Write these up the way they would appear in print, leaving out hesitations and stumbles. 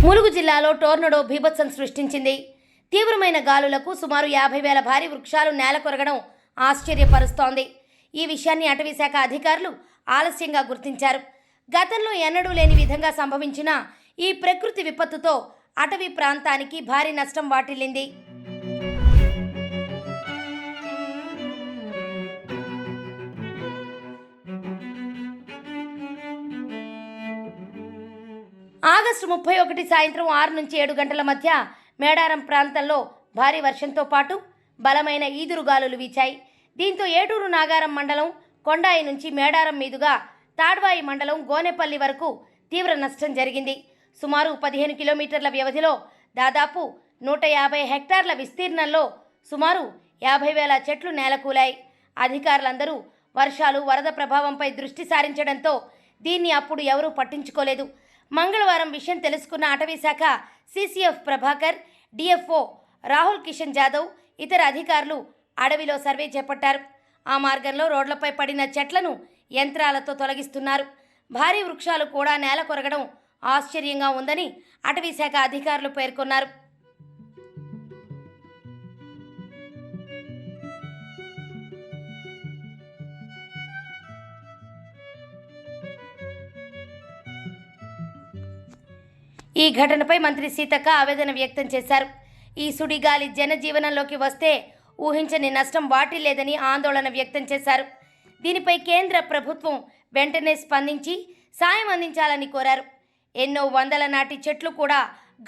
ములుగు జిల్లాలో టోర్నడో బీభత్సం సృష్టించింది. తీవ్రమైన గాలులకు సుమారు 50,000 భారీ వృక్షాలు నేలకొరగడం ఆశ్చర్యపరుస్తోంది. ఈ విషయాన్ని అటవీశాఖ అధికారులు ఆలస్యంగా గుర్తించారు. గతంలో ఎన్నడూ లేని విధంగా సంభవించిన ఈ ప్రకృతి విపత్తుతో అటవీ ప్రాంతానికి భారీ నష్టం వాటిల్లింది. ఆగస్టు 31 సాయంత్రం 6 నుంచి 7 గంటల మధ్య మేడారం ప్రాంతంలో భారీ వర్షంతో పాటు బలమైన ఈదురుగాలులు వీచాయి. దీంతో ఏటూరు నాగారం మండలం కొండాయి నుంచి మేడారం మీదుగా తాడ్వాయి మండలం గోనెపల్లి వరకు తీవ్ర నష్టం జరిగింది. సుమారు 15 కిలోమీటర్ల వ్యవధిలో దాదాపు 150 హెక్టార్ల విస్తీర్ణంలో సుమారు 50,000 చెట్లు నేలకూలాయి. అధికారులందరూ వర్షాలు, వరద ప్రభావంపై దృష్టి సారించడంతో దీన్ని అప్పుడు ఎవరూ పట్టించుకోలేదు. మంగళవారం విషయం తెలుసుకున్న అటవీశాఖ సిసిఎఫ్ ప్రభాకర్, డిఎఫ్ఓ రాహుల్ కిషన్ జాదవ్, ఇతర అధికారులు అడవిలో సర్వే చేపట్టారు. ఆ మార్గంలో రోడ్లపై పడిన చెట్లను యంత్రాలతో తొలగిస్తున్నారు. భారీ వృక్షాలు కూడా నేల కొరగడం ఆశ్చర్యంగా ఉందని అటవీశాఖ అధికారులు పేర్కొన్నారు. ఈ ఘటనపై మంత్రి సీతక్క ఆవేదన వ్యక్తం చేశారు. ఈ సుడిగాలి జనజీవనంలోకి వస్తే ఊహించని నష్టం వాటిల్లేదని ఆందోళన వ్యక్తం చేశారు. దీనిపై కేంద్ర ప్రభుత్వం వెంటనే స్పందించి సాయం అందించాలని కోరారు. ఎన్నో వందల నాటి చెట్లు కూడా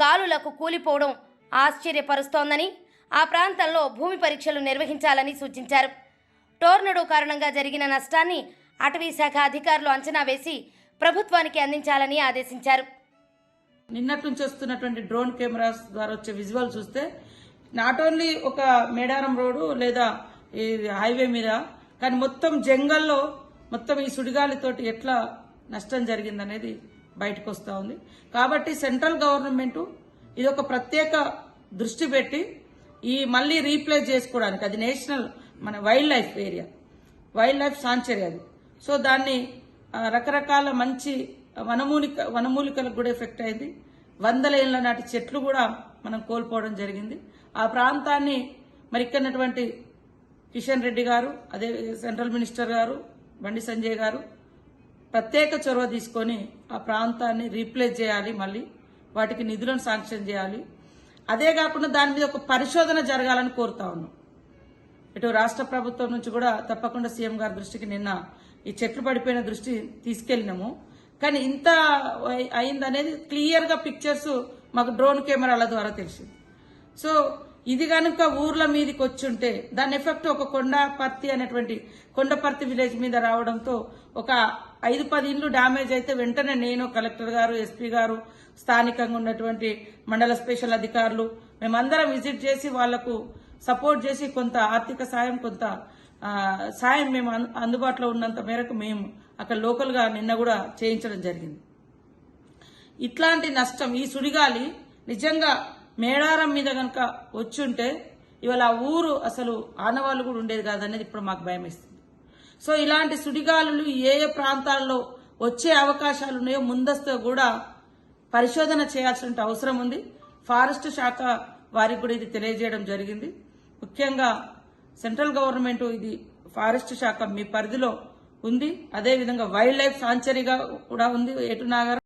గాలులకు కూలిపోవడం ఆశ్చర్యపరుస్తోందని, ఆ ప్రాంతంలో భూమి పరీక్షలు నిర్వహించాలని సూచించారు. టోర్నడో కారణంగా జరిగిన నష్టాన్ని అటవీశాఖ అధికారులు అంచనా వేసి ప్రభుత్వానికి అందించాలని ఆదేశించారు. నిన్నటి నుంచి వస్తున్నటువంటి డ్రోన్ కెమెరాస్ ద్వారా వచ్చే విజువల్ చూస్తే నాట్ ఓన్లీ ఒక మేడారం రోడ్డు లేదా ఈ హైవే మీద, కానీ మొత్తం జంగల్లో మొత్తం ఈ సుడిగాలితోటి ఎట్లా నష్టం జరిగిందనేది బయటకు వస్తూ ఉంది. కాబట్టి సెంట్రల్ గవర్నమెంట్ ఇది ఒక ప్రత్యేక దృష్టి పెట్టి ఈ మళ్ళీ రీప్లేస్ చేసుకోవడానికి, అది నేషనల్ మన wild life area, wild life sanctuary అది. సో దాన్ని రకరకాల మంచి వనమూలికలకు కూడా ఎఫెక్ట్ అయింది. 100 ఏళ్ల నాటి చెట్లు కూడా మనం కోల్పోవడం జరిగింది. ఆ ప్రాంతాన్ని మరి ఇక్కడటువంటి కిషన్ రెడ్డి గారు, అదే సెంట్రల్ మినిస్టర్ గారు బండి సంజయ్ గారు ప్రత్యేక చొరవ తీసుకొని ఆ ప్రాంతాన్ని రీప్లేస్ చేయాలి, మళ్ళీ వాటికి నిధులను శాంక్షన్ చేయాలి. అదే కాకుండా దాని మీద ఒక పరిశోధన జరగాలని కోరుతా ఉన్నాం. ఇటు రాష్ట్ర ప్రభుత్వం నుంచి కూడా తప్పకుండా సీఎం గారి దృష్టికి నిన్న ఈ చెట్లు పడిపోయిన దృష్టి తీసుకెళ్లినాము. కానీ ఇంత అయిందనేది క్లియర్గా పిక్చర్స్ మాకు డ్రోన్ కెమెరాల ద్వారా తెలిసింది. సో ఇది కనుక ఊర్ల మీదకి వచ్చుంటే దాని ఎఫెక్ట్ ఒక కొండపర్తి అనేటువంటి కొండపర్తి విలేజ్ మీద రావడంతో ఒక 5-10 ఇండ్లు డ్యామేజ్ అయితే వెంటనే నేను, కలెక్టర్ గారు, ఎస్పీ గారు, స్థానికంగా ఉన్నటువంటి మండల స్పెషల్ అధికారులు మేమందరం విజిట్ చేసి వాళ్లకు సపోర్ట్ చేసి కొంత ఆర్థిక సాయం, కొంత సాయం మేము అందుబాటులో ఉన్నంత మేరకు మేము అక్కడ లోకల్గా నిన్న కూడా చేయించడం జరిగింది. ఇట్లాంటి నష్టం ఈ సుడిగాలి నిజంగా మేడారం మీద కనుక వచ్చుంటే ఇవాళ ఆ ఊరు అసలు ఆనవాళ్ళు కూడా ఉండేది కాదనేది ఇప్పుడు మాకు భయం ఇస్తుంది. సో ఇలాంటి సుడిగాలులు ఏ ఏ ప్రాంతాల్లో వచ్చే అవకాశాలు ఉన్నాయో ముందస్తు కూడా పరిశోధన చేయాల్సిన అవసరం ఉంది. ఫారెస్ట్ శాఖ వారికి కూడా ఇది తెలియజేయడం జరిగింది. ముఖ్యంగా సెంట్రల్ గవర్నమెంట్ ఇది ఫారెస్ట్ శాఖ మీ పరిధిలో ఉంది, అదేవిధంగా వైల్డ్ లైఫ్ సాంచురీగా కూడా ఉంది ఏటూరు నాగారం.